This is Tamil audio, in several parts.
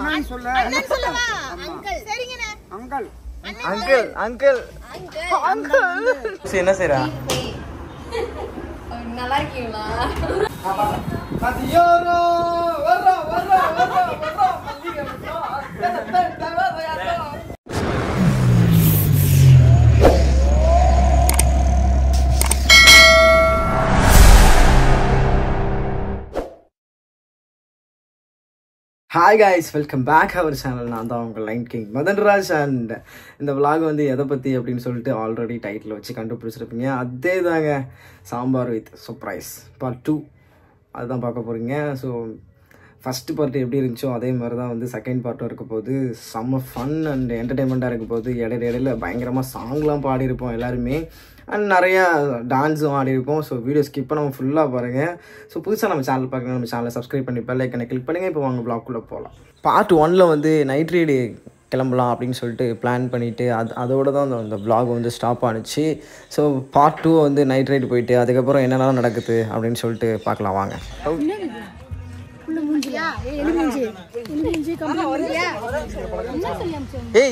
அண்ணன் சொல்ல. அண்ணன் சொல்லவா? அங்கிள். சரிங்கண்ணே. அங்கிள். Uncle uncle uncle. சரி என்ன செய்றா? நல்லா இருக்கீங்களா? அதியோரோ வரா வரா வரா வரா மல்லிகை வரா. Hi guys, welcome back our channel. நான் தான் உங்கள் லைன் கிங் மதன்ராஜ். அண்ட் இந்த விலாக் வந்து எதை பற்றி அப்படின்னு சொல்லிட்டு ஆல்ரெடி டைட்டில் வச்சு கண்டுபிடிச்சிருப்பீங்க. அதே தாங்க, சாம்பார் வித் சர்ப்ரைஸ் பார்ட் 2 அதுதான் பார்க்க போகிறீங்க. ஸோ ஃபஸ்ட்டு பார்ட் எப்படி இருந்துச்சோ அதே மாதிரி தான் வந்து செகண்ட் பார்ட்டும் இருக்க போது. செம்ம ஃபன் அண்ட் என்டர்டெயின்மெண்ட்டாக இருக்க போது. இடையில பயங்கரமாக சாங்லாம் பாடியிருப்போம் எல்லாருமே, அண்ட் நிறையா டான்ஸும் ஆடிருப்போம். ஸோ வீடியோ ஸ்கிப் பண்ணாமல் ஃபுல்லாக பாருங்கள். ஸோ புதுசாக நம்ம சேனல் பார்க்கணும், நம்ம சேனலை சப்ஸ்கிரைப் பண்ணி பெல் ஐக்கனை கிளிக் பண்ணுங்கள். இப்போ வாங்க ப்ளாக்குள்ளே போகலாம். பார்ட் 1 வந்து நைட் ரைடு கிளம்பலாம் அப்படின்னு சொல்லிட்டு பிளான் பண்ணிவிட்டு அதோடு தான் அந்த vlog வந்து ஸ்டாப் ஆனிச்சு. ஸோ பார்ட் 2 வந்து நைட் ரைடு போயிட்டு அதுக்கப்புறம் என்னெல்லாம் நடக்குது அப்படின்னு சொல்லிட்டு பார்க்கலாம் வாங்க.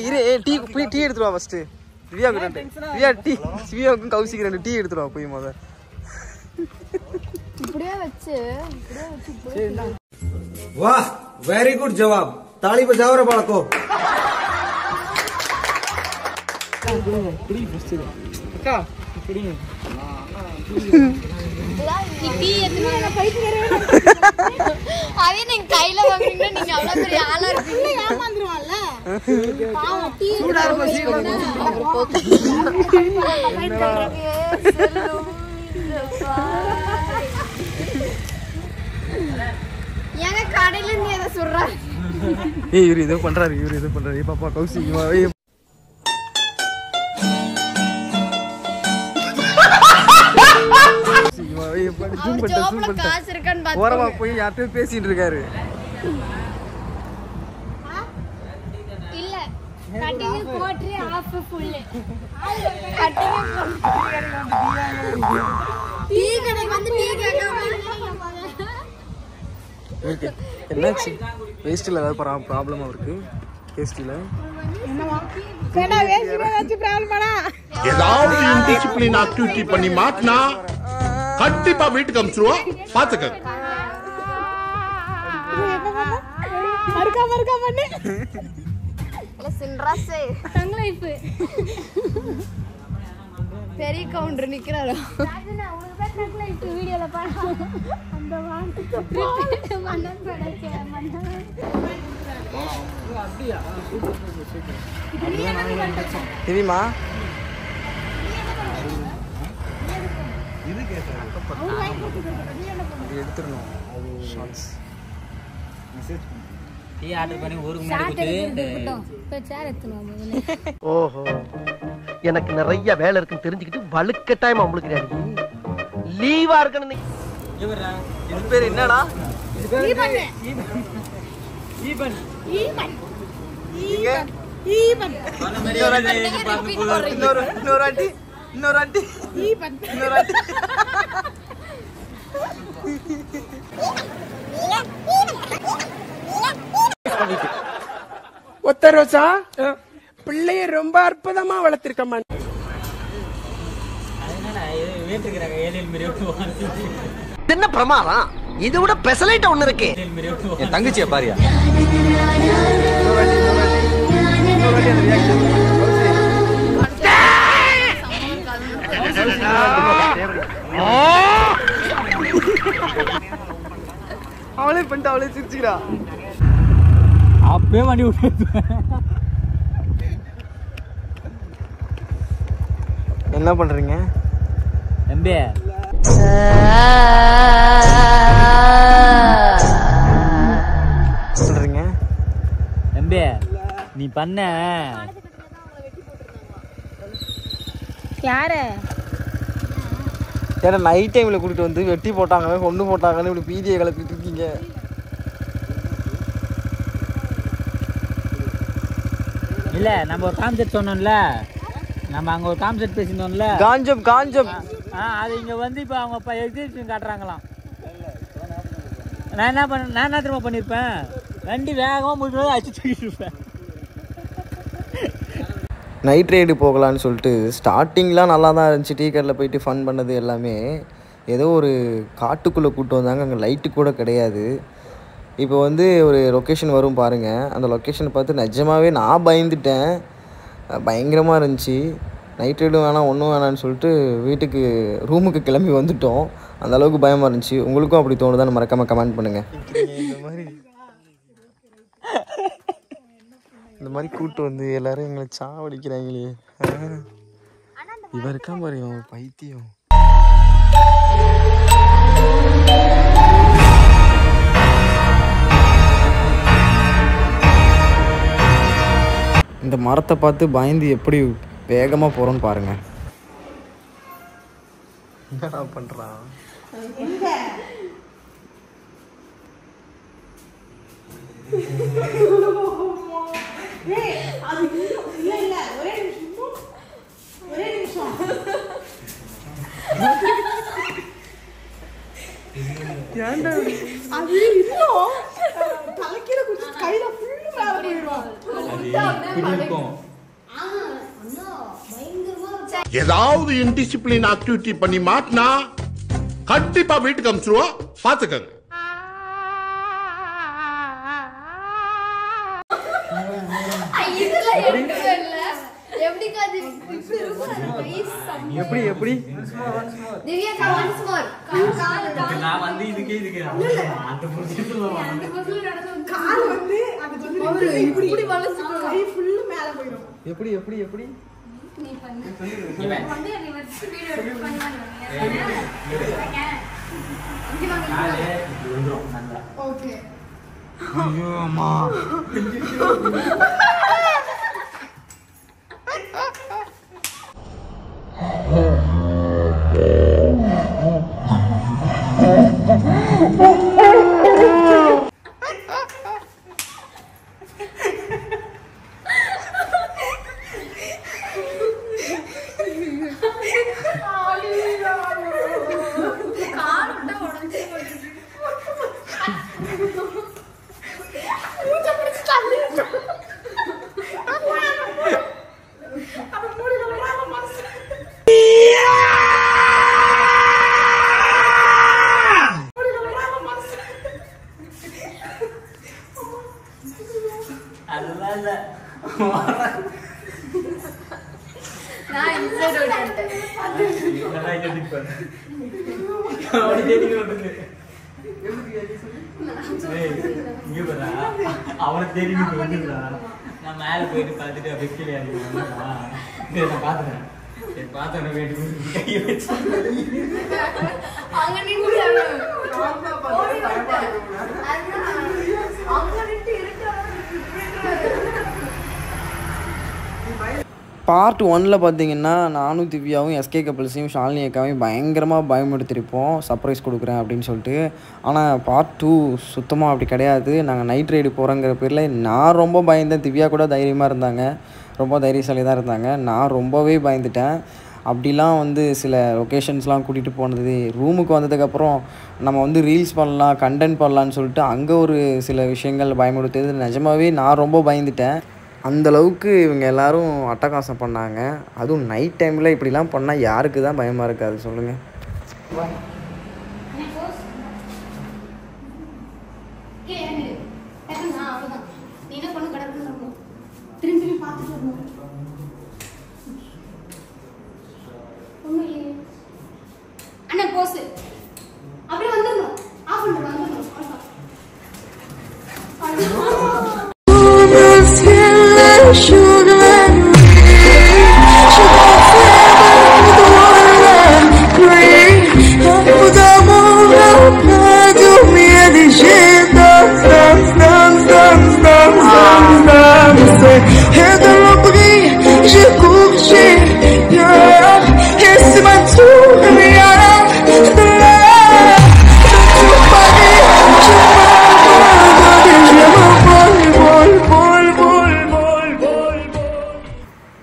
இரு டீ எடுத்துருவா ஃபஸ்ட்டு. சிவியாவுக்கும் கௌசிக்கு 2 டீ எடுத்துருவா போய் முத. वाह, वेरी गुड जवाब. ताली बजाओ रे बालको. அதே நீங்க கையில வாங்குறீங்க, நீங்க அவ்வளவு பெரிய ஆளா இருக்கீங்க. ஏமாந்துருவான்ல பாவம். டீ ஏங்க கடையில இருந்து எதை சொல்றாரு? இவரு ஏதோ பண்றாரு பாப்பா கௌசி. காசு இருக்கான்னு ஓரமா போய் யார்கிட்ட பேசிட்டு இருக்காரு. இல்ல கட்டிங் போட்ரி ஆஃப் ஃபுல் கட்டிங் டீ கடை வந்து டீ கேட்காம என்னாச்சு? வேஸ்ட்ல ஏதாவது ப்ராப்ளமா இருக்கு? கேஸ்டில என்னவா கேடா வேஸ்ட்ல ஏதாச்சும் ப்ராப்ளமாடா? ஏதாவது இன்டிசிப்ளின் ஆக்டிவிட்டி பண்ணி மாட்னா கண்டிப்பா வீட்டுக்கு அனுப்பிச்சிருவோம், பாத்துக்க. மறுக்கா பண்ணு. இல்ல சின்ராசே தங்க லைஃப் பெரிய கவுண்டர் நிக்கிறாரா? ராஜனா உங்களுக்கு தான் தங்க லைஃப் வீடியோல பாரு. அந்த வாங்க மன்னன் படச்சே மன்னன். அப்படியே தெரியுமா? இது எடுத்துடணும். ஷார்ட்ஸ் மெசேஜ் டீ ஆர்டர் பண்ணி ஒரு மணி நேரம் இப்ப சேர் எடுத்துறோம் முதல்ல. ஓஹோ, எனக்கு நிறைய வேலை இருக்குன்னு தெரிஞ்சுக்கிட்டு வலுக்கட்டாயமா உங்களுக்கு லீவா இருக்கணும். இது பேர் என்னடா? ஈபன் இன்னொரு ஆண்டி ஒத்த ரோசா பிள்ளைய ரொம்ப அற்புதமா வளர்த்திருக்கம்மா. என்ன பிரமாதம், இது விட பெசலைட் ஒண்ணு இருக்கு. என் தங்கச்சியை பாரியா. அவளே பண்ணிட்டு அவளே சிரிச்சுக்கிறா. அப்பவே வண்டி விட்டு என்ன பண்றீங்க? எம்பி சொல்றீங்க எம்பி நீ பண்ண யாரு ஏன்னா நைட் டைம்ல கூட்டிட்டு வந்து வெட்டி போட்டாங்க கொண்டு போட்டாங்கன்னு இப்படி பீதியை கிளப்பிட்டு இருக்கீங்க. இல்ல நம்ம ஒரு கான்செப்ட் சொன்னோம்ல, நம்ம அங்க ஒரு கான்செப்ட் பேசினோம்ல, காஞ்சம் அது இங்க வந்து இப்ப அவங்க எக்ஸிபிஷன் காட்டுறாங்களாம். நான் என்ன திரும்ப பண்ணிருப்பேன்? வண்டி வேகமாக முடிஞ்சது அடிச்சு தூக்கிட்டு இருப்பேன். நைட் ரைடு போகலான்னு சொல்லிட்டு ஸ்டார்டிங்லாம் நல்லா தான் இருந்துச்சு. டீ கடையில் போயிட்டு ஃபன் பண்ணது எல்லாமே. ஏதோ ஒரு காட்டுக்குள்ளே கூப்பிட்டு வந்தாங்க, அங்கே லைட்டு கூட கிடையாது. இப்போ வந்து ஒரு லொக்கேஷன் வரும் பாருங்கள், அந்த லொக்கேஷனை பார்த்து நிஜமாகவே நான் பயந்துட்டேன். பயங்கரமாக இருந்துச்சு. நைட் ரைடும் வேணாம் ஒன்றும் வேணான்னு சொல்லிட்டு வீட்டுக்கு ரூமுக்கு கிளம்பி வந்துட்டோம். அந்தளவுக்கு பயமாக இருந்துச்சு. உங்களுக்கும் அப்படி தோணுதான்னு மறக்காமல் கமெண்ட் பண்ணுங்கள். இந்த மாதிரி கூப்பிட்டு வந்து எல்லோரும் எங்களை சாவடிக்கிறாங்களே. இவருக்கா பாரு ஒரு பைத்தியம். இந்த மரத்தை பார்த்து பயந்து எப்படி வேகமாக போகிறோன்னு பாருங்கள். என்னடா பண்ணுறான்? ஏதாவது இன்டிசிப்ளின் ஆக்டிவிட்டி பண்ணி மாட்டினா கண்டிப்பா வீட்டுக்கு அனுப்பிச்சிருவோம், பாத்துக்கங்க. எப்படி எப்படி நான் வந்து இதுக்கே எப்படி எப்படி எப்படி ஐயோ அம்மா. அவனை தெரியும். நான் மேலே போயிட்டு பார்த்துட்டு அப்படியே கீழே நான் பார்த்துறேன். பார்த்தோன்னே வேண்டி கையை வச்சு பார்ட் 1ல் பார்த்தீங்கன்னா நானும் திவ்யாவும் எஸ்கே கப்பிள்ஸையும் ஷாலினி அக்காவையும் பயங்கரமாக பயமுடுத்திருப்போம், சர்ப்ரைஸ் கொடுக்குறேன் அப்படின்னு சொல்லிட்டு. ஆனால் பார்ட் 2 சுத்தமாக அப்படி கிடையாது. நாங்கள் நைட் ரைடு போகிறோங்கிற பேரில் நான் ரொம்ப பயந்தேன். திவ்யா கூட தைரியமாக இருந்தாங்க, ரொம்ப தைரியசாலி தான் இருந்தாங்க. நான் ரொம்பவே பயந்துட்டேன். அப்படிலாம் வந்து சில லொக்கேஷன்ஸ்லாம் கூட்டிகிட்டு போனது, ரூமுக்கு வந்ததுக்கப்புறம் நம்ம வந்து ரீல்ஸ் பண்ணலாம், கண்டென்ட் பண்ணலான்னு சொல்லிட்டு அங்கே ஒரு சில விஷயங்கள் பயமுடுத்துது. நிஜமாகவே நான் ரொம்ப பயந்துட்டேன். அந்தளவுக்கு இவங்க எல்லோரும் அட்டகாசம் பண்ணாங்க. அதுவும் நைட் டைமில் இப்படிலாம் பண்ணால் யாருக்கு தான் பயமாக இருக்காது சொல்லுங்கள்.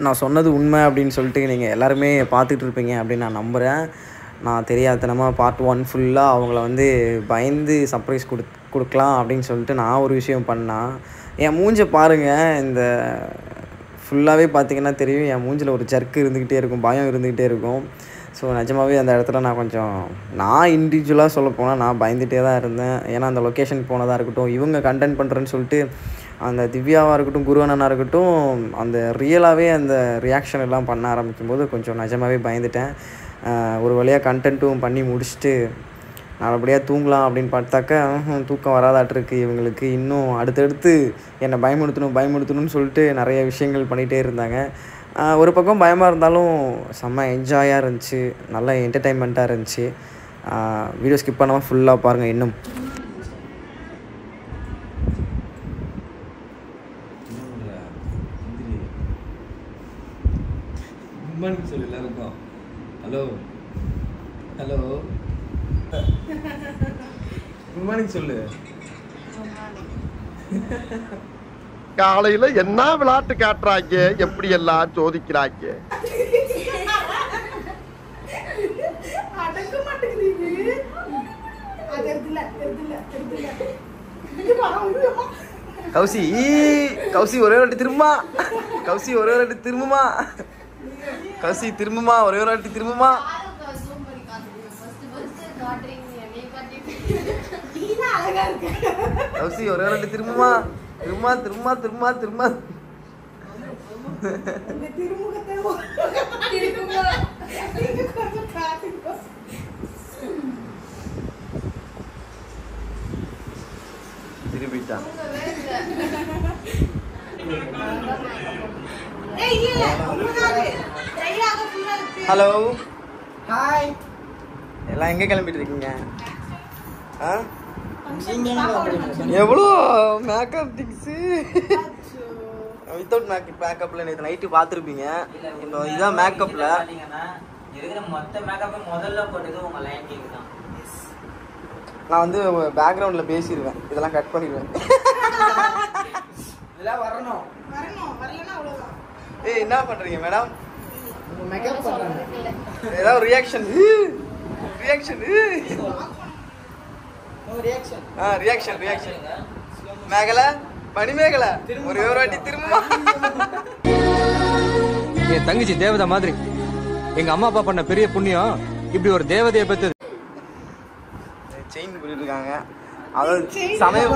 நான் சொன்னது உண்மை அப்படின்னு சொல்லிட்டு நீங்கள் எல்லாருமே பார்த்துட்டு இருப்பீங்க அப்படின்னு நான் நம்புகிறேன். நான் தெரியாதனமாக பார்ட் 1 ஃபுல்லாக அவங்கள வந்து பயந்து சர்ப்ரைஸ் கொடுக்கலாம் அப்படின்னு சொல்லிட்டு நான் ஒரு விஷயம் பண்ணேன். என் மூஞ்சை பாருங்கள், இந்த ஃபுல்லாகவே பார்த்திங்கன்னா தெரியும் என் மூஞ்சில் ஒரு ஜர்க்கு இருந்துக்கிட்டே இருக்கும், பயம் இருந்துக்கிட்டே இருக்கும். ஸோ நிஜமாகவே அந்த இடத்துல நான் இண்டிவிஜுவலாக சொல்ல போனால் நான் பயந்துகிட்டே தான் இருந்தேன். ஏன்னா அந்த லொக்கேஷன் போனதாக இருக்கட்டும், இவங்க கண்டென்ட் பண்ணுறேன்னு சொல்லிட்டு அந்த திவ்யாவாக இருக்கட்டும், குருவண்ணனாக இருக்கட்டும், அந்த ரியலாகவே அந்த ரியாக்ஷன் எல்லாம் பண்ண ஆரம்பிக்கும்போது கொஞ்சம் நிஜமாகவே பயந்துட்டேன். ஒரு வழியாக கண்டென்ட்டும் பண்ணி முடிச்சுட்டு நல்லபடியாக தூங்கலாம் அப்படின்னு பார்த்தாக்கா தூக்கம் வராதாட்டிருக்கு இவங்களுக்கு. இன்னும் அடுத்தடுத்து என்னை பயமுறுத்தணும்னு சொல்லிட்டு நிறைய விஷயங்கள் பண்ணிகிட்டே இருந்தாங்க. ஒரு பக்கம் பயமாக இருந்தாலும் செம்ம என்ஜாயாக இருந்துச்சு, நல்ல என்டர்டெயின்மெண்ட்டாக இருந்துச்சு. வீடியோ ஸ்கிப் பண்ணாமல் ஃபுல்லாக பாருங்கள். இன்னும் சொல்லு எல்லாருக்கும். ஹலோ ஹலோ குட் மார்னிங் சொல்லு. காலையில என்ன விளையாட்டு காட்டுறாங்க, எப்படி எல்லாம் சோதிக்கிறாங்க. கௌசி ஒரே வாட்டி திரும்புமா, கௌசி ஒரே வாட்டி திரும்புமா, கௌசி திரும்புமா, ஒரே ஒரு வாட்டி திரும்புமா. கௌசி ஒரே வாட்டி திரும்புமா, திரும்ப திரும்ப திரும்ப திரும்ப. திரும்பிட்டான். ஹலோ ஹாய், எல்லாம் எங்கே கிளம்பிட்டு இருக்கீங்க? எவ்வளோ மேக்கப் திங்ஸு வித்தவுட் மேக்கப்பில் நேற்று நைட்டு பார்த்துருப்பீங்க. இப்போ இதுதான் மேக்கப்பில் இருக்கிற மொத்த மேக்கப்பை முதல்ல போட்டது உங்கள் லைன் கிங் தான். நான் வந்து பேக்ரவுண்டில் பேசிடுவேன், இதெல்லாம் கட் பண்ணிடுவேன். இதெல்லாம் வரணும் வரலன்னா அவ்வளவுதான். ஏய் என்ன பண்ணுறீங்க மேடம்? மேக்கப் பண்றாங்க. ஏதாவது ரியாக்ஷன் ரியாக்ஷன் ரியாக்ஷன் ரியாக்ஷன் மேகலை மணிமேகலை ஒரே ஒரு வாட்டி திரும்ப. என் தங்கச்சி தேவதை மாதிரி, எங்க அம்மா அப்பா பண்ண பெரிய புண்ணியம் இப்படி ஒரு தேவதையை பெற்றது. செயின் பண்ணிட்டு இருக்காங்க, அதாவது சமயம்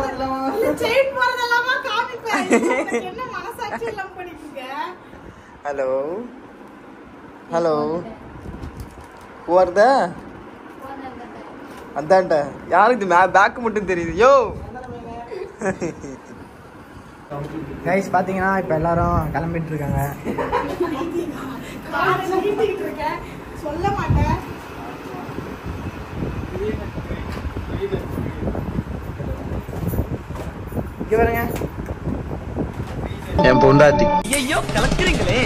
செயின் போறதெல்லாம் காமிப்பேன். என்ன மனசாட்சி எல்லாம் பண்ணிக்கீங்க. ஹலோ ஹலோ போறத அதான்ட்ட யாருக்கு பேக்கு மட்டும் தெரியுது. யோ கைஸ் பார்த்தீங்கன்னா இப்போ எல்லாரும் கிளம்பிட்டு இருக்காங்க. சொல்ல மாட்டேன். இங்கே வரங்க என் பொண்டாட்டி. ஐயோ கலக்குறீங்களே.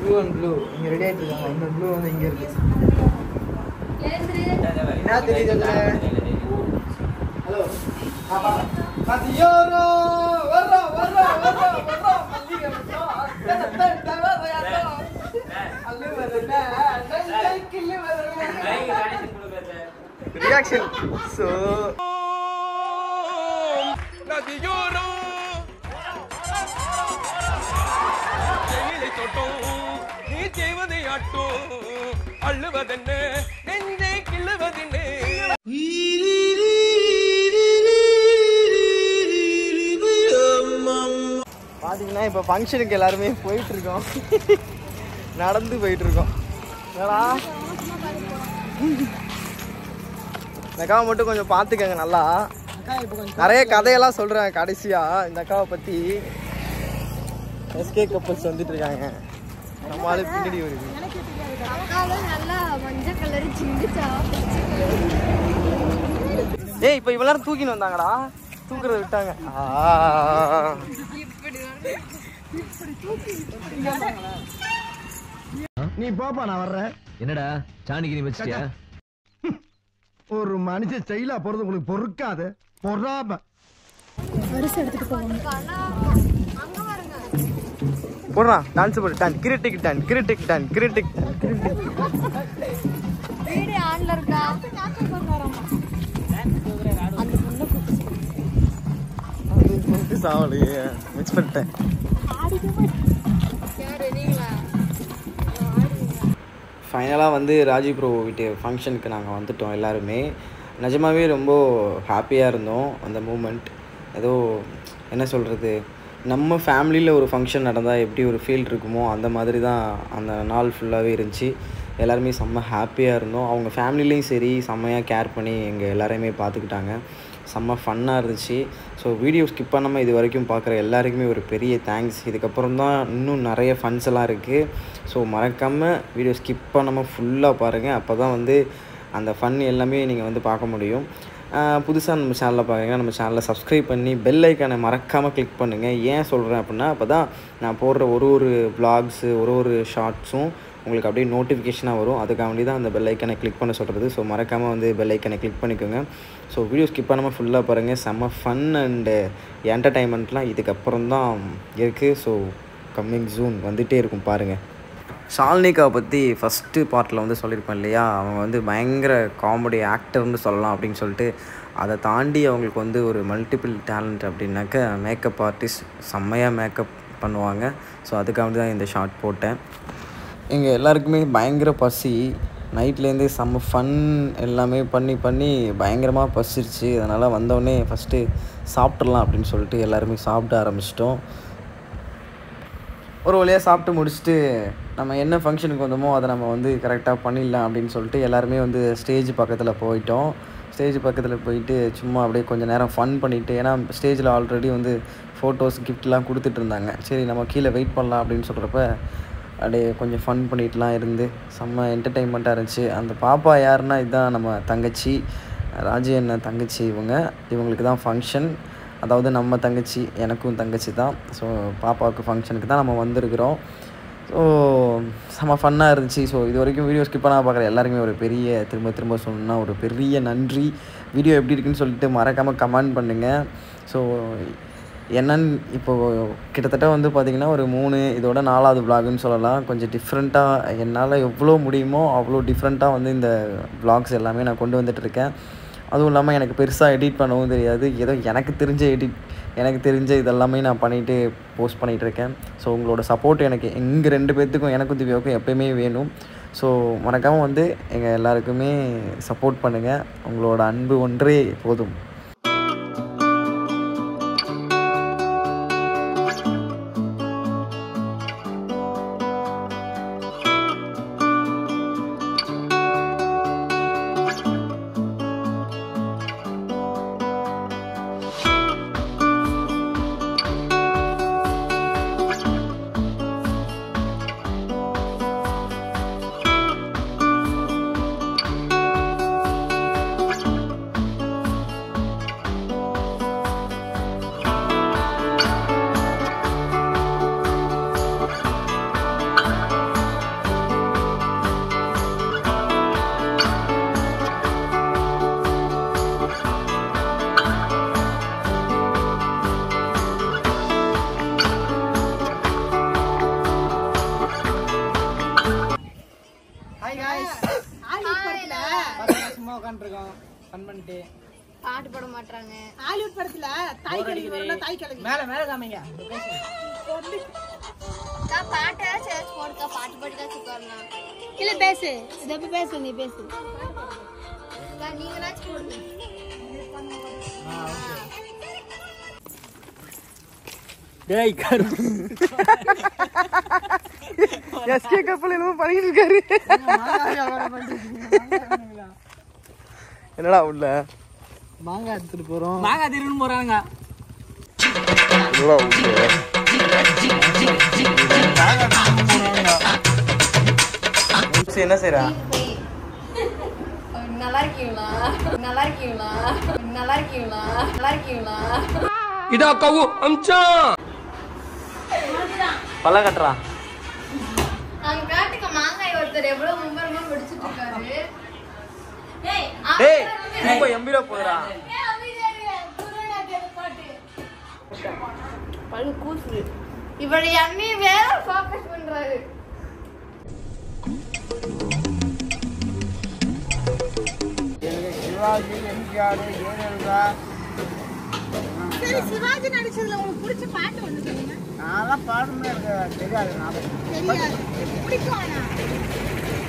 ப்ளூ அண்ட் ப்ளூ இங்கே ரெடி ஆகிட்டு இருக்காங்க. இன்னொரு ப்ளூ வந்து இங்கே இருக்கு. என்ன தெரியுது? Hello reaction. ஸோ நீ செய்வதை ஆட்டும் அள்ளுவதென்ன நெஞ்சை கிள்ளுவதென்ன. பார்த்தீங்கன்னா இப்போ ஃபங்க்ஷனுக்கு எல்லாருமே போயிட்டு இருக்கோம், நடந்து போயிட்டு இருக்கோம். என்னடா இந்த அக்காவை மட்டும் கொஞ்சம் பார்த்துக்கங்க நல்லா. நிறைய கதையெல்லாம் சொல்கிறேன் கடைசியாக இந்த அக்காவை பற்றி. எஸ்கே கப்பல்ஸ் வந்துட்டு இருக்காங்க, நம்ம ஆளு பின்னாடி வருது. நல்லா மஞ்சள் கலர் சிங்கிச்சா. ஏய் இப்போ இவ்வளோ நேரம் தூக்கின்னு வந்தாங்கடா, தூக்குறத விட்டாங்க. நீ பாப்பா நான் வர்றேன். என்னடா சாணிக்கு நீ வச்சிட்டியா? ஒரு மனுஷன் ஸ்டைலா போறது உங்களுக்கு பொறுக்காது. பொறாம வருஷம் எடுத்துட்டு போவாங்க. போடுறான் டான்ஸ் போடு. டான் கிரிட்டிக் டான் கிரிட்டிக் டான் கிரிட்டிக் வான்ல இருக்கா அந்த பொண்ணு கூப்பிட்டு சாவலையே மிக்ஸ் பண்ணிட்டேன். ஃபைனலாக வந்து ராஜீவ் ப்ரோ வீட்டு ஃபங்க்ஷனுக்கு நாங்கள் வந்துட்டோம் எல்லாருமே. நிஜமாகவே ரொம்ப ஹாப்பியாக இருந்தோம். அந்த மூமெண்ட் ஏதோ என்ன சொல்கிறது, நம்ம ஃபேமிலியில் ஒரு ஃபங்க்ஷன் நடந்தால் எப்படி ஒரு ஃபீல் இருக்குமோ அந்த மாதிரி தான் அந்த நாள் ஃபுல்லாகவே இருந்துச்சு. எல்லாருமே செம்ம ஹாப்பியாக இருந்தோம். அவங்க ஃபேமிலிலையும் சரி செம்மையாக கேர் பண்ணி எங்கள் எல்லாரையுமே பார்த்துக்கிட்டாங்க. செம்ம ஃபன்னாக இருந்துச்சு. ஸோ வீடியோ ஸ்கிப் பண்ணாமல் இது வரைக்கும் பார்க்குற எல்லாருக்குமே ஒரு பெரிய தேங்க்ஸ். இதுக்கப்புறம் தான் இன்னும் நிறைய ஃபன்ஸ் எல்லாம் இருக்குது. ஸோ மறக்காமல் வீடியோ ஸ்கிப் பண்ணாமல் ஃபுல்லாக பாருங்கள். அப்போ தான் வந்து அந்த ஃபன் எல்லாமே நீங்கள் வந்து பார்க்க முடியும். புதுசாக நம்ம சேனலில் பார்க்குறீங்கன்னா நம்ம சேனலில் சப்ஸ்கிரைப் பண்ணி பெல் ஐக்கானை மறக்காமல் கிளிக் பண்ணுங்கள். ஏன் சொல்கிறேன் அப்படின்னா அப்போ தான் நான் போடுற ஒரு வ்ளாக்ஸு ஒரு ஷார்ட்ஸும் உங்களுக்கு அப்படியே நோட்டிஃபிகேஷனாக வரும். அதுக்காக வேண்டி தான் அந்த பெல் ஐக்கனை கிளிக் பண்ண சொல்கிறது. ஸோ மறக்காமல் வந்து பெல் ஐக்கனை கிளிக் பண்ணிக்கோங்க. ஸோ வீடியோ ஸ்கிப் பண்ணாமல் ஃபுல்லாக பாருங்கள். செம்ம ஃபன் அண்டு என்டர்டைன்மெண்ட்லாம் இதுக்கப்புறம் தான் இருக்குது. ஸோ கம்மிங் ஜூன் வந்துகிட்டே இருக்கும் பாருங்கள். ஷாலினிகாவை பற்றி ஃபஸ்ட்டு பார்ட்டில் வந்து சொல்லியிருப்பேன் இல்லையா, அவங்க வந்து பயங்கர காமெடி ஆக்டர்னு சொல்லலாம் அப்படின்னு சொல்லிட்டு. அதை தாண்டி அவங்களுக்கு வந்து ஒரு மல்டிபிள் டேலண்ட் அப்படின்னாக்க மேக்கப் ஆர்டிஸ்ட், செம்மையாக மேக்கப் பண்ணுவாங்க. ஸோ அதுக்காக தான் இந்த ஷார்ட் போட்டேன். எங்கள் எல்லாருக்குமே பயங்கர பசி, நைட்லேருந்தே செம்ம ஃபன் எல்லாமே பண்ணி பயங்கரமாக பசிருச்சு. அதனால் வந்தோடனே ஃபஸ்ட்டு சாப்பிட்றலாம் அப்படின்னு சொல்லிட்டு எல்லாருமே சாப்பிட ஆரம்பிச்சிட்டோம். ஒரு வழியாக சாப்பிட்டு முடிச்சுட்டு நம்ம என்ன ஃபங்க்ஷனுக்கு வந்தோமோ அதை நம்ம வந்து கரெக்டாக பண்ணிடலாம் அப்படின்னு சொல்லிட்டு எல்லாருமே வந்து ஸ்டேஜ் பக்கத்தில் போயிட்டோம். ஸ்டேஜ் பக்கத்தில் போயிட்டு சும்மா அப்படியே கொஞ்சம் நேரம் ஃபன் பண்ணிவிட்டு, ஏன்னா ஸ்டேஜில் ஆல்ரெடி வந்து ஃபோட்டோஸ் கிஃப்ட்லாம் கொடுத்துட்டு இருந்தாங்க. சரி நம்ம கீழே வெயிட் பண்ணலாம் அப்படின்னு சொல்கிறப்ப அப்படியே கொஞ்சம் ஃபன் பண்ணிட்டுலாம் இருந்து செம்ம என்டர்டெயின்மெண்ட்டாக இருந்துச்சு. அந்த பாப்பா யாருன்னா இதுதான் நம்ம தங்கச்சி, ராஜி அண்ணன் தங்கச்சி. இவங்களுக்கு தான் ஃபங்க்ஷன். அதாவது நம்ம தங்கச்சி, எனக்கும் தங்கச்சி தான். ஸோ பாப்பாவுக்கு ஃபங்க்ஷனுக்கு தான் நம்ம வந்திருக்கிறோம். ஸோ செம்ம ஃபன்னாக இருந்துச்சு. ஸோ இது வரைக்கும் வீடியோ ஸ்கிப் பண்ணால் பார்க்குற எல்லாருமே ஒரு பெரிய திரும்ப சொன்னால் ஒரு பெரிய நன்றி. வீடியோ எப்படி இருக்குன்னு சொல்லிட்டு மறக்காமல் கமெண்ட் பண்ணுங்கள். ஸோ என்னன்னு இப்போது கிட்டத்தட்ட வந்து பார்த்திங்கன்னா ஒரு 3 இதோட 4வது vlogன்னு சொல்லலாம். கொஞ்சம் டிஃப்ரெண்ட்டாக என்னால் எவ்வளோ முடியுமோ அவ்வளோ டிஃப்ரெண்ட்டாக வந்து இந்த vlogs எல்லாமே நான் கொண்டு வந்துட்டுருக்கேன். அதுவும் இல்லாமல் எனக்கு பெருசாக எடிட் பண்ணவும் தெரியாது. ஏதோ எனக்கு தெரிஞ்ச இதெல்லாமே நான் பண்ணிவிட்டு போஸ்ட் பண்ணிகிட்ருக்கேன். ஸோ உங்களோட சப்போர்ட் எனக்கு எங்கள் 2 பேர்த்துக்கும் எனக்கும் திவ்யாவுக்கும் எப்போயுமே வேணும். ஸோ மறக்காமல் வந்து எங்கள் எல்லாருக்குமே சப்போர்ட் பண்ணுங்கள். உங்களோட அன்பு ஒன்றே போதும். பாட்டு போட மாட்டாங்க. ஹாலிவுட் படத்துல தாய் கிழவி வரல, தாய் கிழவி மேல காமிங்க. பாட்டு சேர்ச் போடுக்கா, பாட்டு போடுக்கா சுத்தறலாம். இல்ல பேசு, இதப்ப பேசு, நீ பேசு. நீங்களாச்சும் போடுங்க. டேய் கரு எஸ்கே கப்பல் என்னமோ பண்ணிட்டு இருக்காரு. என்னடா உள்ள மாங்காய் எடுத்துட்டு போறோம். மாங்காய் திருன்னு போறாங்க. என்னடா உள்ள என்ன செய்றா? நல்லா இருக்கீங்களா? நல்லா இருக்கீங்களா? நல்லா இருக்கீங்களா? நல்லா இருக்கீங்களா? இதா கவு அம்சா பல்ல கட்டறா. அங்க காட்டுக்கு மாங்காய் ஒருத்தர் எவ்வளவு மும்பரமா பிடிச்சிட்டு இருக்காரு. டேய் ரொம்ப எம்பிரா போறா. பழு கூசு. இவளை அண்ணி வேற ஃபோக்கஸ் பண்றாரு. சிவாஜி, எம்ஜிஆர், ஜெயலலிதா. சரி, சிவாஜி நடிச்சதுல உங்களுக்கு பிடிச்ச பாட்டு ஒண்ணு சொல்லுங்க. நான்லாம் பாடுமே எனக்கு தெரியாது. தெரியாது. பிடிக்கும் ஆனா.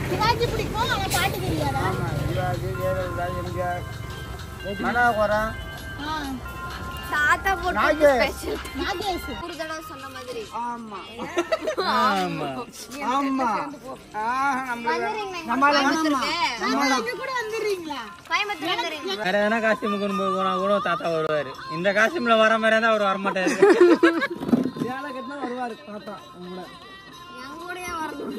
சிவாஜி பிடிக்கும் ஆனா பாட்டு தெரியாதா? ஆமா, சிவாஜி, ஜெயலலிதா, எம்ஜிஆர், மனோகரம். தாத்தா போட்டு ஸ்பெஷல் நாகேஷ் ஒரு தடவை சொன்ன மாதிரி. ஆமா ஆமா ஆமா. நீங்க கூட வந்துறீங்களா? கோயம்புத்தூர் வந்துறீங்க. வேற எதனா காஸ்டியூம் கொண்டு போய் போனா கூட தாத்தா வருவாரு. இந்த காஸ்டியூம்ல வர மாதிரி தான் அவர் வரமாட்டாரு. சேலை கட்டினா வருவாரு தாத்தா உங்களோட. எங்க கூடயே வரணும்.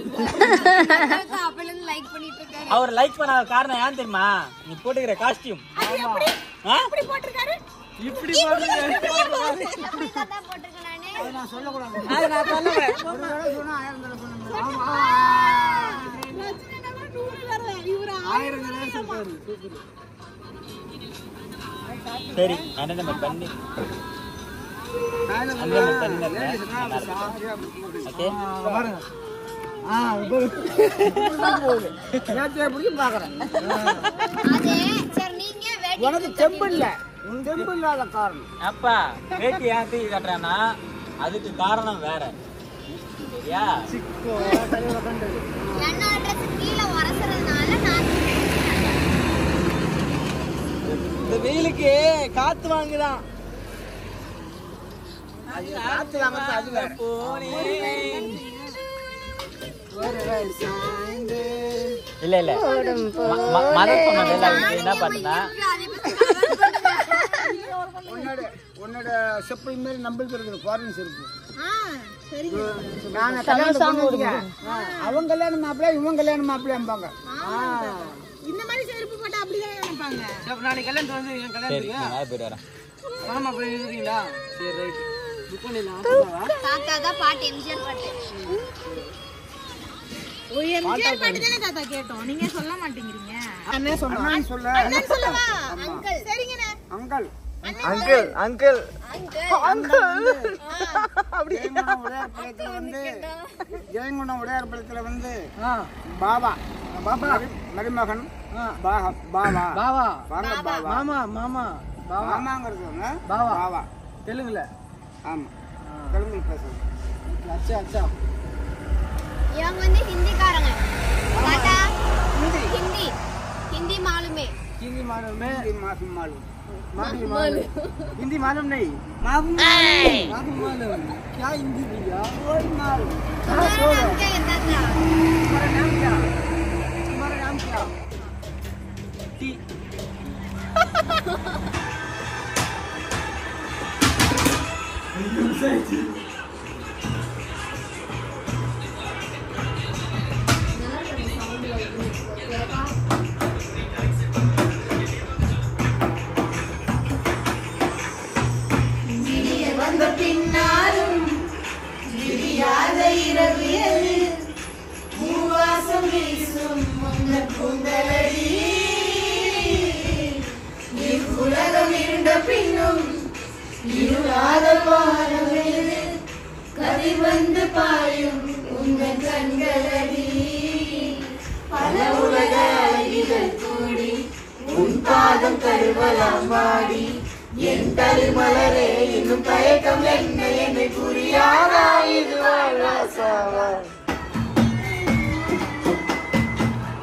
அப்பல இருந்து லைக் பண்ணிட்டு இருக்காரு. அவர் லைக் பண்ண காரணம் ஏன் தெரியுமா? நீ போட்டுக்கிற காஸ்டியூம். எப்படி போட்டிருக்காரு? இப்படி போட்டுக்கிற அப்படி தாத்தா போட்டிருக்கேன் நானு. நான் சொல்லக்கூடாது. அது நான் சொல்லுவேன். சொன்னா 1000 தடவை சொன்னேன். ஆமா. ரஜினினால 100 வரல. இவரு 1000 தடவை சொல்றாரு. சரி அண்ணன் நம்ம பண்ணி ஓகே பாருங்க. பாக்குறேன். அதே சரி நீங்க வேட்டி உனக்கு செம்பு இல்ல, செம்பு இல்லாத காரணம். அப்பா வேட்டி ஏன் தூக்கி கட்டுறான்னா அதுக்கு காரணம் வேற. சரியா? என்னோட ட்ரெஸ் கீழ வரசறதுனால நான் இந்த வெயிலுக்கு காத்து வாங்குதான். காத்து வாங்குறது அது வேற. இல்ல இல்ல மதர் சொன்னது என்ன பண்ணுனா உன்னோட செப்பல் மேல நம்பளுக்கு இருக்குது ஃபாரின் செருப்பு. சரி. நான் கல்யாணம் பண்ணிருக்கேன். அவங்க கல்யாணம் மாப்பிள்ள, இவங்க கல்யாணம் மாப்பிள்ளைம்பாங்க. இந்த மாதிரி செருப்பு போட்டா அப்படிதான் நினைப்பாங்க. நாளைக்கு கல்யாணத்துக்கு வந்து என் சரி கல்யாணத்துக்கு நான் போயிட்டு வரேன். மாமா போய் இருக்கீங்களா? சரி ரைட். புக் பண்ணிடலாம். தாத்தா தான் பாட்டு எம்ஜிஆர் பாட்டு. ஒரு எம்ஜிஆர் பாட்டு தானே தாத்தா கேட்டோம். நீங்க சொல்ல மாட்டேங்கிறீங்க. அண்ணே சொன்னா சொல்ல. அண்ணன் சொல்லவா? அங்கிள். சரிங்கண்ணே. அங்கிள் அங்கிள் அங்கிள் ஜெயங்குணம் உடையார்பாளையத்துல வந்து பாபா பாபா மருமகன் பாபா பாவா வாங்க பாபா மாமா மாமா மாமாங்கிறது பாவா பாபா தெலுங்குல. ஆமா தெலுங்குல பேசுறது. அச்சா அச்சா. இவங்க வந்து ஹிந்திக்காரங்க. தாத்தா ஹிந்தி ஹிந்தி मालूमे हिंदी मालूम में माफी मालूम हिंदी मालूम नहीं माफी मालूम क्या हिंदी भैया कोई मालूम तुम्हारा नाम क्या है ताता? तुम्हारा नाम क्या? तुम्हारा नाम क्या? टी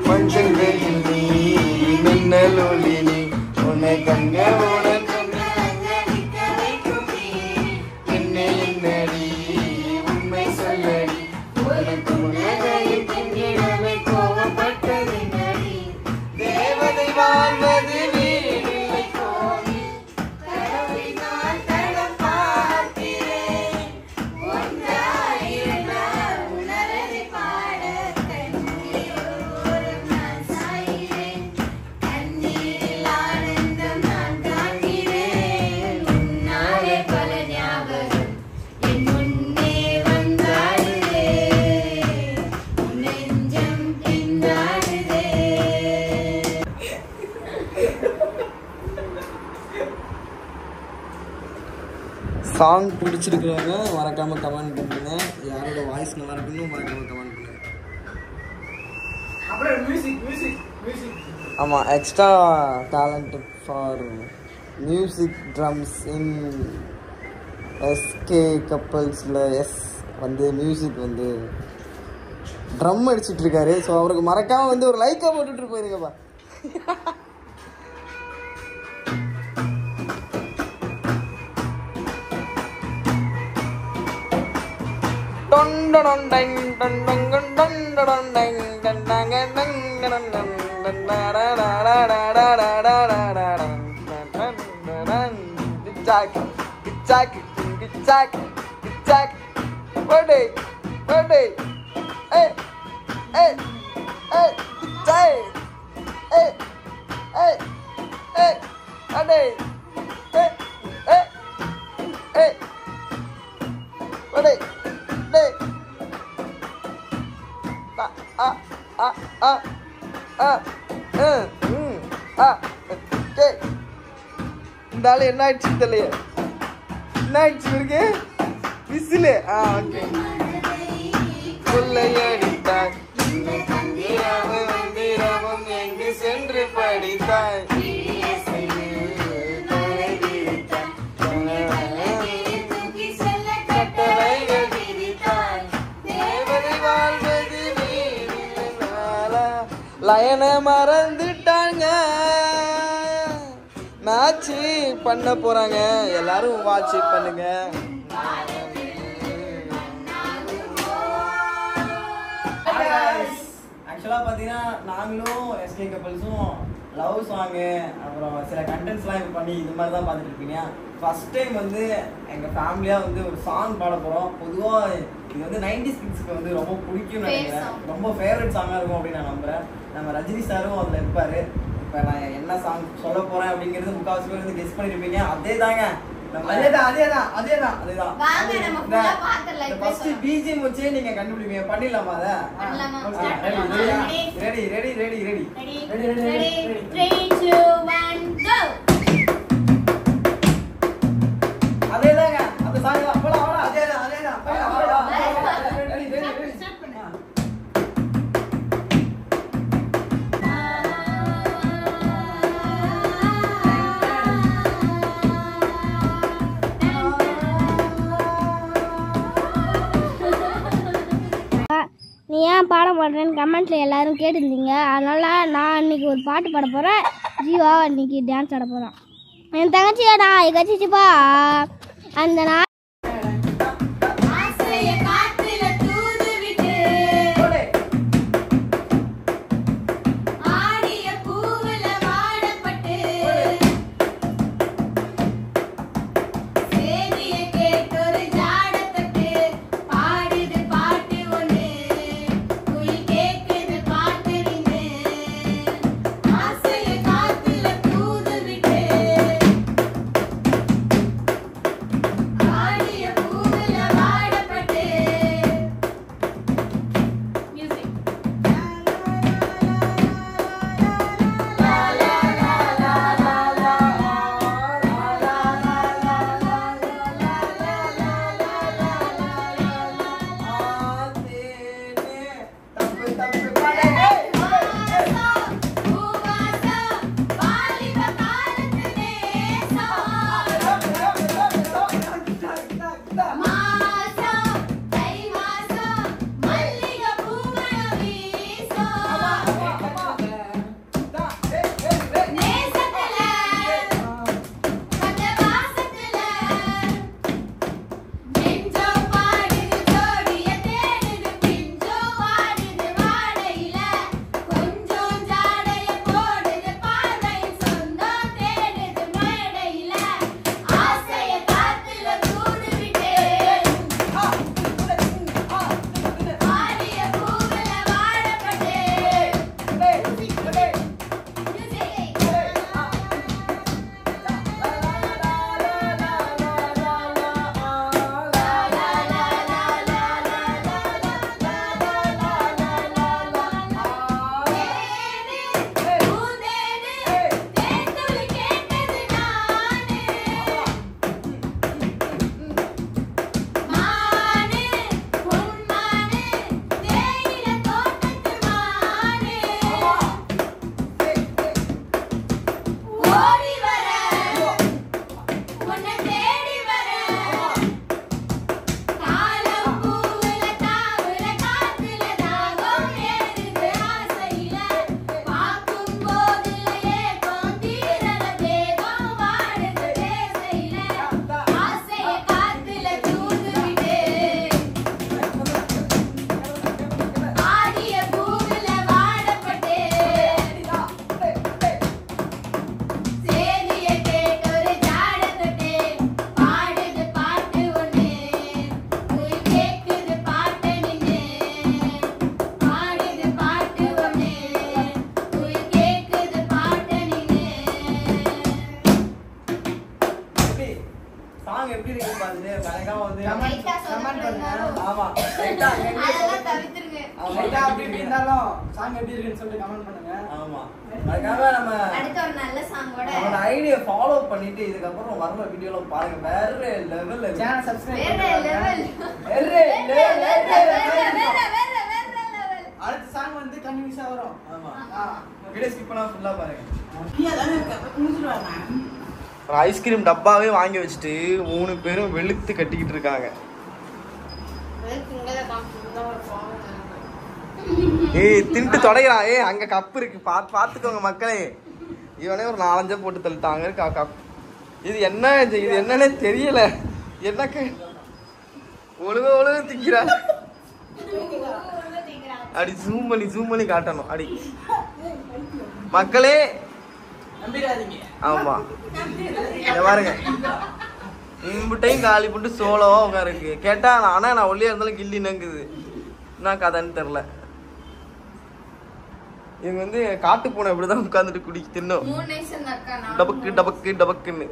மஞ்சள் வெயில் நீ மின்னல் ஒளி நீ உன்னை கண்ட உனக்கு என்னை என்னடி உண்மை சொல்லடி உனக்கு உலகையில் திங்கிடமே கோவப்பட்டது நடி தேவதை வாழ்வது வீடில்லை கோவில் கடவுளை நான் தடம் பார்க்கிறேன் ஒன்றாயிருந்த உணரதை பாட கண்ணீரோரம் நான் சாய்கிறேன் கண்ணீரில் ஆனந்தம் நான் காண்கிறேன் உன்னாலே பல ஞாபகம் என் முன்னே வந்தாடுதே உன் நெஞ்சம் பின்னாடுதே. சாங் பிடிச்சிருக்கிறவங்க மறக்காம கமெண்ட் பண்ணுங்க. யாரோட வாய்ஸ் நல்லா இருக்குன்னு மறக்காம கமெண்ட் பண்ணுங்க. அப்புறம் மியூசிக் மியூசிக் மியூசிக் ஆமாம், extra talent for music drums in SK கப்பல்ஸில் வந்து மியூசிக் வந்து ட்ரம் அடிச்சிட்டு இருக்காரு. ஸோ அவருக்கு மறக்காமல் வந்து ஒரு லைக்கை போட்டுட்டு போயிருங்கப்பா. இந்த ஆளு என்ன ஆயிடுச்சு தெரியல, என்ன ஆயிடுச்சு இருக்கு விசிலு. ஓகே. கொள்ளையடித்தாய் எங்கு சென்று படித்தாய், லயனை மறந்துட்டாங்க, மேட்ச் பண்ண போறாங்க, எல்லாரும் வாட்ச் பண்ணுங்க. ஆக்சுவலாக பார்த்தீங்கன்னா நாங்களும் எஸ்கே கப்பல்ஸும் லவ் சாங்கு அப்புறம் சில கண்டென்ட்ஸ்லாம் இது பண்ணி இது மாதிரி தான் பார்த்துட்டு இருப்பீங்க. ஃபர்ஸ்ட் டைம் வந்து எங்கள் ஃபேமிலியாக வந்து ஒரு சாங் பாட போகிறோம். பொதுவாக இது வந்து 90s கிட்ஸுக்கு வந்து ரொம்ப பிடிக்கும்னு நினைக்கிறேன், ரொம்ப ஃபேவரட் சாங்காக இருக்கும் அப்படின்னு நான் நம்புகிறேன். நம்ம ரஜினி சாரும் அதில் இருப்பார். இப்போ நான் என்ன சாங் சொல்ல போகிறேன் அப்படிங்கிறது முக்கால்வாசி பேர் வந்து கெஸ் பண்ணியிருப்பீங்க. அதே தாங்க, அதேதான். ஃபர்ஸ்ட் பிஜிஎம் வச்சே நீங்க கண்டுபிடிப்பீங்க. பண்ணிடலாமா? அதை ரெடி. அதேதாங்க, அந்த சாங் தான். அதேதான். நீ ஏன் பாட மாட்டேன்னு கமெண்ட்ல எல்லாரும் கேட்டிருந்தீங்க. அதனால நான் இன்னைக்கு ஒரு பாட்டு பாட போறேன். ஜீவா இன்னைக்கு டான்ஸ் ஆட போறான். என் தங்கச்சியாடா கச்சிச்சுப்பா அந்த நாள் I சாங் எப்படி இருக்கு பாருங்க. மறக்காம வந்து கமெண்ட் பண்ணுங்க. ஆமா ரைட்டா அதெல்லாம் தவிர்த்துருங்க. ரைட்டா அப்படி இருந்தாலும் சாங் எப்படி இருக்குன்னு சொல்லிட்டு கமெண்ட் பண்ணுங்க. ஆமா மறக்காம நம்ம அடுத்த ஒரு நல்ல சாங்கோட நம்ம ஐடியா ஃபாலோ பண்ணிட்டு இதுக்கு அப்புறம் வர வீடியோல பாருங்க. வேற லெவல்ல சேனல் சப்ஸ்கிரைப் வேற லெவல். அடுத்த சாங் வந்து கன்வின்ஸா வரும். ஆமா வீடியோ ஸ்கிப் பண்ணா ஃபுல்லா பாருங்க. ஒரு ஐஸ்கிரீம் டப்பாவே வாங்கி வச்சுட்டு 3 பேரும் வெளுத்து கட்டிக்கிட்டு இருக்காங்க. ஏய் தின்ட்டு தொடைகிறான். ஏய் அங்க கப்பு இருக்கு பாத்துக்கோங்க மக்களே. இவனே ஒரு 4-5 போட்டு தள்ளிட்டாங்க இருக்கா கப். இது என்ன இது என்னன்னே தெரியல. எனக்கு ஒழுங்கு திங்கிறா. அடி ஜூம் பண்ணி காட்டணும். அடி மக்களே நம்பிடாதீங்க. ஆமா இங்க பாருங்க. இம்புட்டையும் காலி போட்டு சோளவா உட்காருக்கு. கேட்டா நான் ஒல்லியா இருந்தாலும் கில்லி நங்குது. என்ன கதைன்னு தெரியல. இவங்க வந்து காட்டு பூனை இப்படிதான் உட்காந்துட்டு குடி தின்னும். டபக்குன்னு.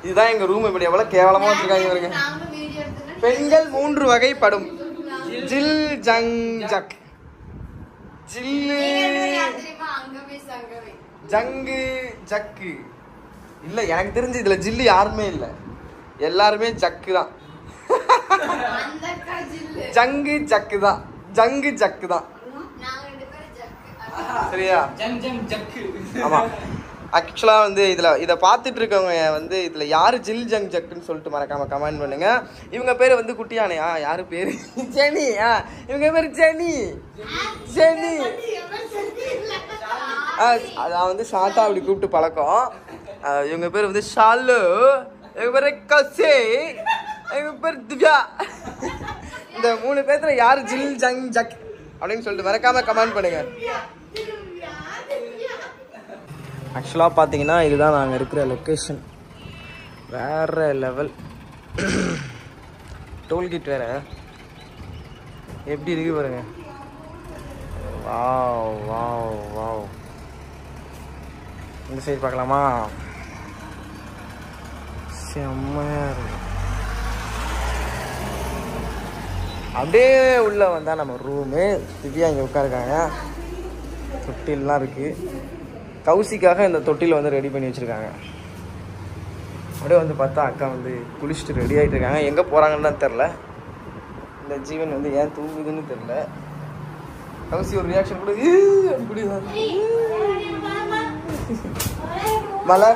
இதுதான் எங்க ரூம். இப்படி எவ்வளவு கேவலமா வச்சிருக்காங்க இவருங்க. பெண்கள் 3 வகைப்படும். ஜில் ஜங் ஜக் ஜில்லு ஜங்கு ஜக்கு. இல்ல எனக்கு தெரிஞ்சு இதுல ஜில்லு யாருமே இல்ல. எல்லாருமே ஜக்கு தான். ஜங்கு ஜக்கு தான். ஜங்கு ஜக்கு தான். சரியா? ஆமா ஆக்சுவலா வந்து இதை பார்த்துட்டு இருக்கவங்க வந்து இதுல யாரு ஜில் ஜங் ஜக்குன்னு சொல்லிட்டு மறக்காம கமெண்ட் பண்ணுங்க. இவங்க பேரு வந்து குட்டியானையா? யாரு பேரு? ஜெனி. இவங்க பேரு ஜெனி. அதான் வந்து ஷார்ட்டா அப்படி கூப்பிட்டு பழக்கம். இவங்க பேர் வந்து ஷாலு. இவங்க பேரு கசே. இவங்க பேர் திவ்யா. இந்த 3 பேர்த்துல யாரு ஜில் ஜங் ஜக் அப்படின்னு சொல்லிட்டு மறக்காம கமெண்ட் பண்ணுங்க. ஆக்சுவலாக பார்த்தீங்கன்னா இதுதான் நாங்கள் இருக்கிற லொக்கேஷன். வேற லெவல். டோல்கேட் வேற எப்படி இருக்கு பாருங்க. Wow wow wow. இந்த சைடு பார்க்கலாமா? செம்மையா இருக்கு. அப்படியே உள்ள வந்தா நம்ம ரூமு. திவ்யா இங்கே உட்காருக்காங்க. தொட்டிலாம் இருக்கு. கௌசிக்காக இந்த தொட்டில வந்து ரெடி பண்ணி வச்சிருக்காங்க. அப்படியே வந்து பார்த்தா அக்கா வந்து குளிச்சுட்டு ரெடி ஆகிட்டு இருக்காங்க. எங்கே போகிறாங்கன்னு தான் தெரில. இந்த ஜீவன் வந்து ஏன் தூங்குதுன்னு தெரில. கௌசி ஒரு ரியாக்ஷன் கூட மலை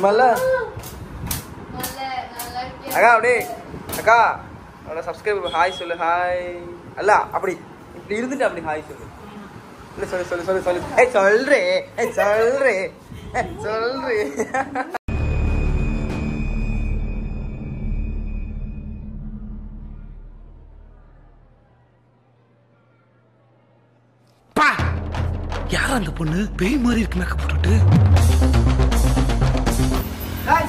மலை அக்கா அப்படியே அக்கா அவளை சப்ஸ்கிரைபர் ஹாய் சொல்லு. ஹாய் அல்ல அப்படி இப்படி இருந்துட்டு அப்படி ஹாய் சொல்லு. இல்லை சொல்லு. சொல்றே. யார் அந்த பொண்ணு? பேய் மாதிரி இருக்கு மேக்கப் போட்டுட்டு.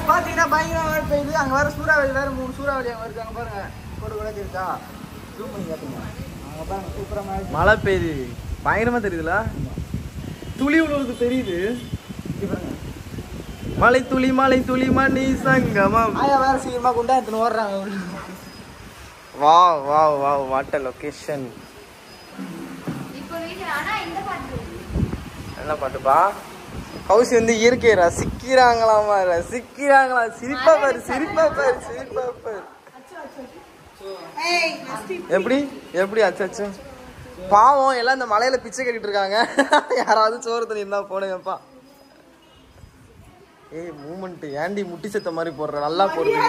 பாத்தீங்கன்னா பயங்கரமா மழை பெய்யுது. அங்க வேற சூறாவளி வேற 3 சூறாவளி அங்க இருக்காங்க பாருங்க. போட்டு கூட இருக்கா ஜூம் பண்ணி காட்டுங்க. அங்க பாருங்க சூப்பரா மழை பெய்யுது. பயங்கரமா தெரியுதுல. துளி விழுறது தெரியுது. மலை துளி மணி சங்கமம். ஆயா வேற சீக்கிரமா கொண்டா எடுத்துன்னு ஓடுறாங்க. Wow what a location. என்ன பாட்டுப்பா? கௌசி வந்து இயற்கையை ரசிக்கிறாங்களாமா. சிரிப்பா பாரு. எப்படி அச்சு பாவம் எல்லாம் இந்த மலையில பிச்சை கட்டிட்டு இருக்காங்க. யாராவது சோறு தண்ணி இருந்தா போடுங்கப்பா. ஏய் மூமெண்ட் ஏண்டி முட்டி செத்த மாதிரி போடுற? நல்லா போடுது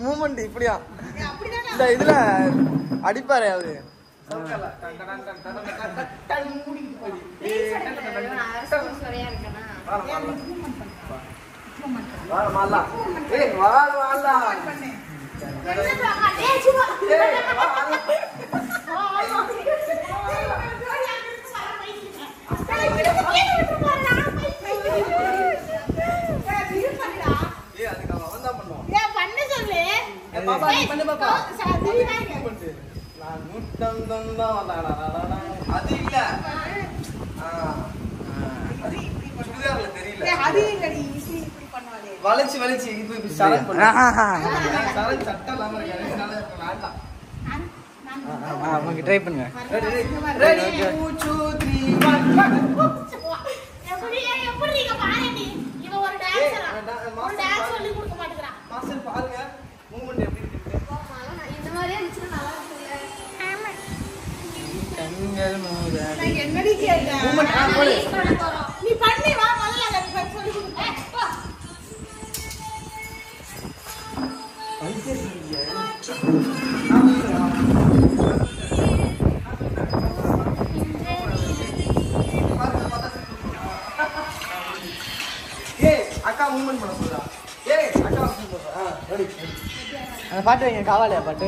மூமெண்ட். இப்படியா இந்த இதுல அடிப்பாரு அது. வளைச்சு வளைச்சு இப்போ இப்படி சரண் பண்ணு. சரண் சட்டம் இல்லாம இருக்காரு. அதனால வேண்டாம். அவங்க ட்ரை பண்ணுங்க. ரெடி 2 2 3 1 எப்படி நீங்க பாருங்க இவ ஒரு டான்சரா ஒரு டான்ஸ் சொல்லி கொடுக்க மாட்டேங்கறான் மாஸ்டர் பாருங்க மூவ்மெண்ட் எப்படி இருக்கு இந்த மாதிரியே இருந்துச்சுன்னா நல்லா இருக்கும் ஆமா கண்கள் மூடாதே நான் என்னடி கேட்டேன் மூவ்மெண்ட் போடு நீ பண்ணி வா முதல்ல அதை சொல்லி கொடுங்க அக்கா மூவ்மெண்ட் பண்ண சொல்றா அக்கா மூவ்மெண்ட் பண்றா ரெடி அந்த பாட்டு வைங்க காவாலையா பாட்டு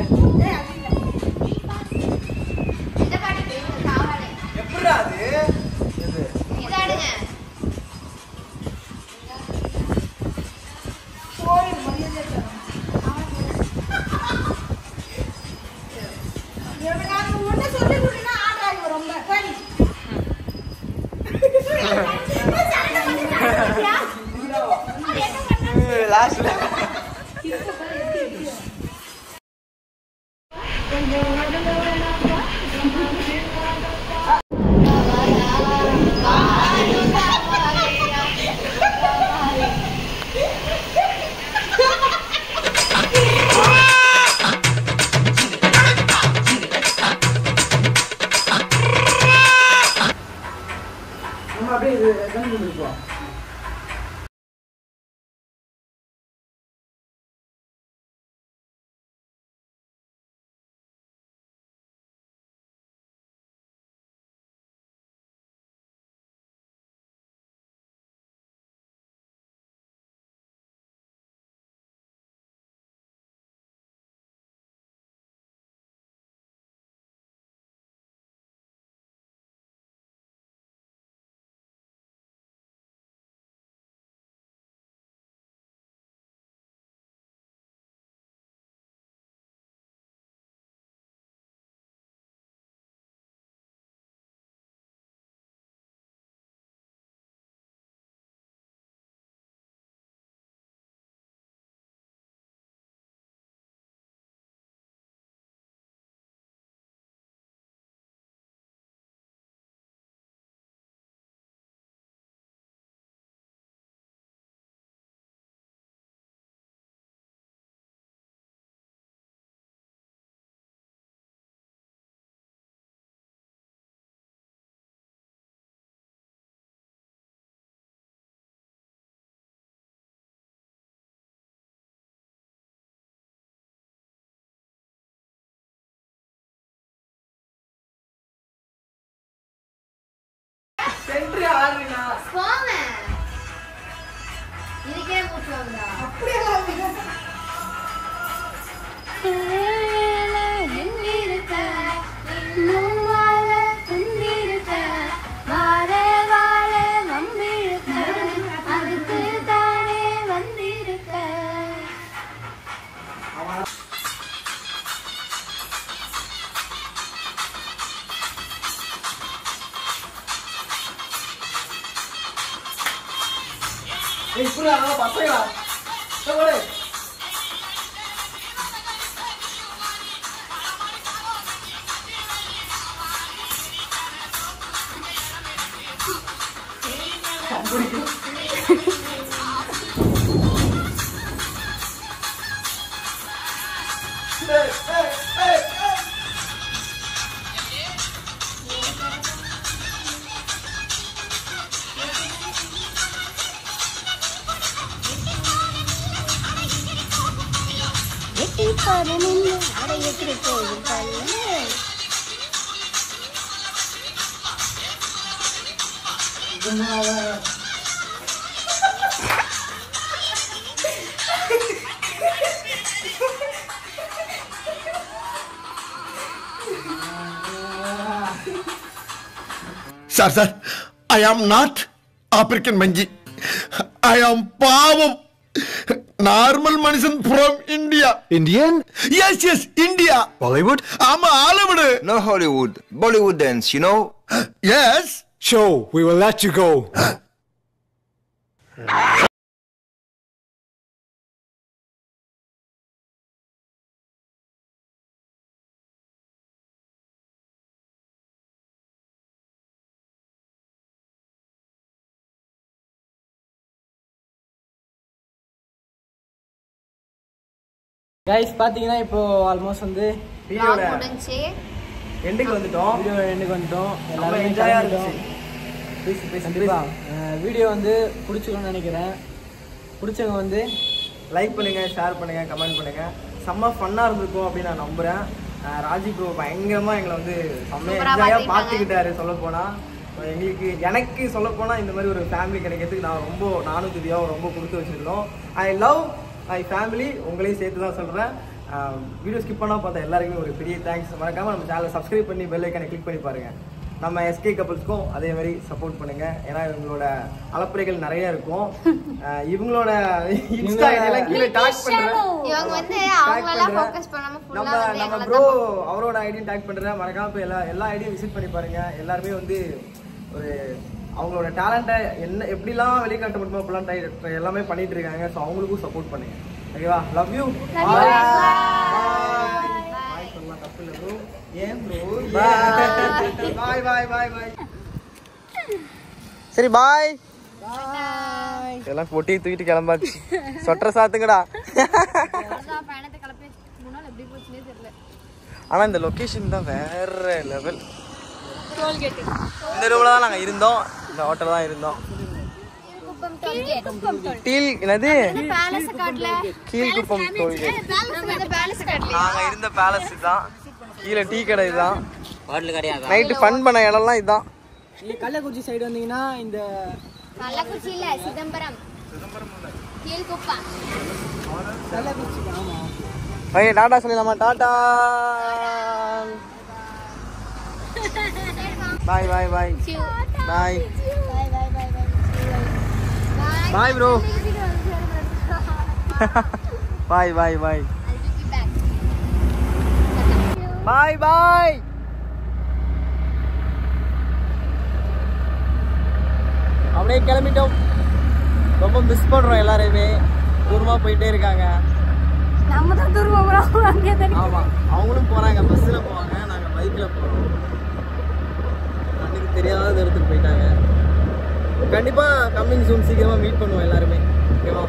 இந்த பாட்டு காவாலே எப்படிடா அது இதாடுங்க போய் மரியாதை தரேன் நான் முன்ன சொல்லி கொடுத்தா ஆடாது ரொம்ப சரி லாஸ்ட்ல நம்ம அப்படியே கண்டு இருப்போம் சென்ட்ரி ஆடுறீனா போங்க இதுக்கே மூச்சு வாங்குடா அப்படியே இப்படி அங்க பசங்களா போடு Sir, I am not African Manji. I am Pavam. Normal Manisan from India. Indian? Yes, India. Bollywood? I'm Hollywood. No Hollywood. Bollywood dance, you know? Yes. Show, we will let you go. Guys பார்த்தீங்கன்னா இப்போ ஆல்மோஸ்ட் வந்து வீடியோட எண்டுக்கு வந்துட்டோம். எல்லாரும் என்ஜாயாக இருந்துச்சு. கண்டிப்பாக வீடியோ வந்து பிடிச்சிக்கணும்னு நினைக்கிறேன். பிடிச்சவங்க வந்து லைக் பண்ணுங்கள், ஷேர் பண்ணுங்கள், கமெண்ட் பண்ணுங்கள். செம்ம ஃபன்னாக இருந்திருக்கும் அப்படின்னு நான் நம்புகிறேன். ராஜி ப்ரோ பயங்கரமாக எங்களை வந்து செம்மையாக என்ஜாயாக பார்த்துக்கிட்டாரு. சொல்லப்போனால் எனக்கு சொல்லப்போனால் இந்த மாதிரி ஒரு ஃபேமிலி கிடைக்கிறதுக்கு நானும் திவ்யாவும் ரொம்ப கொடுத்து வச்சுருந்தோம். I love my family. உங்களையும் சேர்த்து தான் சொல்கிறேன். வீடியோ ஸ்கிப் பண்ணால் பார்த்தா எல்லாருக்குமே ஒரு பெரிய தேங்க்ஸ். மறக்காமல் நம்ம சேனலை சப்ஸ்கிரைப் பண்ணி பெல் ஐக்கானை கிளிக் பண்ணி பாருங்கள். நம்ம எஸ்கே கப்பல்ஸ்க்கும் அதே மாதிரி சப்போர்ட் பண்ணுங்கள். ஏன்னா இவங்களோட அலப்பறைகள் நிறைய இருக்கும். இவங்களோட இன்ஸ்டா ஐடியெல்லாம் கீழே டேக் பண்ணுறேன். நம்ம ப்ரோ அவரோட ஐடியும் டேக் பண்ணுறேன். மறக்காமல் இப்போ எல்லா ஐடியும் விசிட் பண்ணி பாருங்கள். எல்லாருமே வந்து ஒரு அவங்களோட டேலண்ட்டை எப்படிலாம் வெளிக்காட்ட முடியுமோ அப்படிலாம் எல்லாமே பண்ணிட்டு இருக்காங்க. ஸோ அவங்களுக்கும் சப்போர்ட் பண்ணுங்க. ஓகேவா? Love you. பாய் சொல்லலாம், தப்பு இல்லை ப்ரோ. ஏன் ப்ரோ? பாய் பாய் பாய் பாய். சரி பாய். எல்லாம் பொட்டி தூக்கிட்டு கிளம்பாச்சு. சொட்டரை சாத்துங்கடா. ஆனால் இந்த லொக்கேஷன் தான் வேற லெவல். இந்த ரூம்ல தான் நாங்கள் இருந்தோம். இந்த ஹோட்டல் தான் இருந்தோம். என்னது? கீழ்குப்பம் டோல்கேட். நாங்க இருந்த பேலஸ் தான். கீழே டீ கடை இதுதான். நைட்டு ஃபன் பண்ண இடம்லாம் இதுதான். கள்ளக்குறிச்சி சைடு வந்தீங்கன்னா இந்த கள்ளக்குறிச்சி இல்ல, சிதம்பரம். கீழ்குப்பம். கள்ளக்குறிச்சி. ஆமா. ஓகே, டாடா சொல்லலாமா? டாடா. பாய் பாய் பாய் பாய் பாய் ப்ரோ. பாய் பாய் பாய் பாய் பாய். அப்படியே கிளம்பிட்டோம். ரொம்ப மிஸ் பண்றோம் எல்லாரையுமே. தூரமா போயிட்டே இருக்காங்க. நம்ம தான் தூரமா போறோம். ஆமா, அவங்களும் போறாங்க. பஸ்ல போவாங்க, நாங்க பைக்ல போறோம். கண்ணுக்கு தெரியாத இடத்துக்கு போயிட்டாங்க. கண்டிப்பா கம்மிங் சூன் சீக்கிரமா மீட் பண்ணுவோம் எல்லாருமே. ஓகேவா?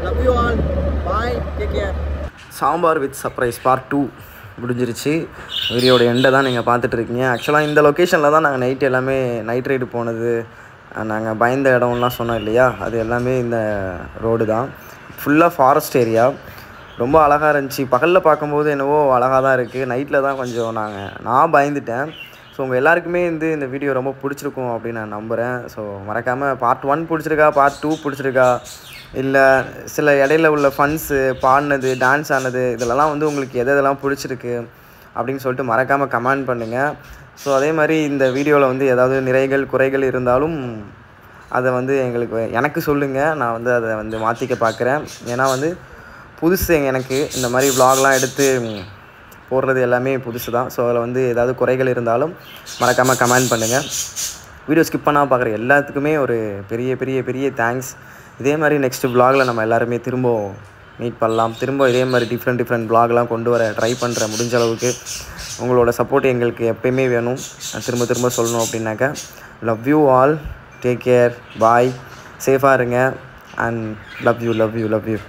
Love you all. Bye, take care. Sambar with surprise part 2 முடிஞ்சிருச்சு. வீடியோட எண்டை தான் நீங்கள் பார்த்துட்ருக்கீங்க. ஆக்சுவலாக இந்த லொக்கேஷனில் தான் நாங்கள் நைட்டு எல்லாமே நைட் ரைடு போனது, நாங்கள் பயந்த இடம்லாம் சொன்னோம் இல்லையா, அது எல்லாமே இந்த ரோடு தான். ஃபுல்லாக ஃபாரஸ்ட் ஏரியா. ரொம்ப அழகாக இருந்துச்சு. பகலில் பார்க்கும்போது என்னவோ அழகாக தான் இருக்குது. நைட்டில் தான் கொஞ்சம் நான் பயந்துட்டேன். ஸோ உங்கள் எல்லாருக்குமே இந்த வீடியோ ரொம்ப பிடிச்சிருக்கும் அப்படின்னு நான் நம்புகிறேன். ஸோ மறக்காமல் பார்ட் 1 பிடிச்சிருக்கா, பார்ட் 2 பிடிச்சிருக்கா, இல்லை சில இடையில உள்ள ஃபன்ஸு, பாடினது, டான்ஸ் ஆனது, இதெல்லாம் உங்களுக்கு எதெல்லாம் பிடிச்சிருக்கு அப்படின்னு சொல்லிட்டு மறக்காமல் கமெண்ட் பண்ணுங்கள். ஸோ அதே மாதிரி இந்த வீடியோவில் ஏதாவது நிறைகள் குறைகள் இருந்தாலும் அதை எனக்கு சொல்லுங்கள். நான் அதை மாற்றிக்க பார்க்குறேன். ஏன்னா புதுசு எனக்கு இந்த மாதிரி vlogலாம் எடுத்து போடுறது எல்லாமே புதுசு தான். ஸோ அதில் ஏதாவது குறைகள் இருந்தாலும் மறக்காமல் கமெண்ட் பண்ணுங்கள். வீடியோ ஸ்கிப் பண்ணால் பார்க்குற எல்லாத்துக்குமே ஒரு பெரிய பெரிய பெரிய தேங்க்ஸ். இதே மாதிரி நெக்ஸ்ட் vlogல நம்ம எல்லாருமே திரும்ப மீட் பண்ணலாம். திரும்ப இதே மாதிரி டிஃப்ரெண்ட் vlogலாம் கொண்டு வர ட்ரை பண்ணுறேன். முடிஞ்ச அளவுக்கு உங்களோட சப்போர்ட் எங்களுக்கு எப்பயுமே வேணும். திரும்ப சொல்லணும் அப்படின்னாக்கா. Love you all. Take care. Bye. சேஃபாக இருங்க. And love you.